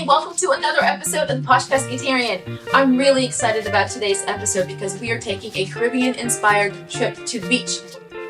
welcome to another episode of the Posh Pescatarian. I'm really excited about today's episode because we are taking a Caribbean-inspired trip to the beach,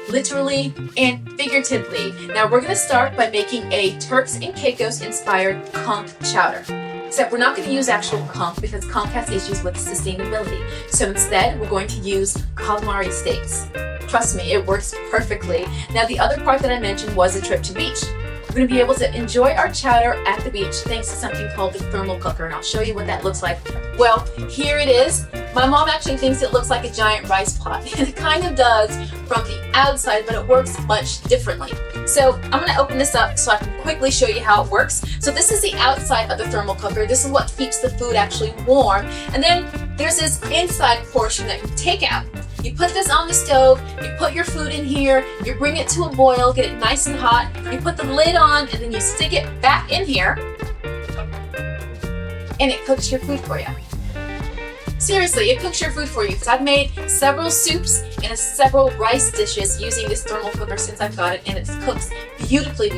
literally and figuratively. Now we're going to start by making a Turks and Caicos-inspired conch chowder. Except we're not going to use actual conch because conch has issues with sustainability. So instead, we're going to use calamari steaks. Trust me, it works perfectly. Now the other part that I mentioned was a trip to the beach. We're going to be able to enjoy our chowder at the beach thanks to something called the thermal cooker, and I'll show you what that looks like. Well, here it is. My mom actually thinks it looks like a giant rice pot, and it kind of does from the outside, but it works much differently. So I'm going to open this up so I can quickly show you how it works. So this is the outside of the thermal cooker. This is what keeps the food actually warm, and then there's this inside portion that you take out. You put this on the stove, you put your food in here, you bring it to a boil, get it nice and hot, you put the lid on, and then you stick it back in here, and it cooks your food for you. Seriously, it cooks your food for you, because I've made several soups and several rice dishes using this thermal cooker since I've got it, and it cooks beautifully.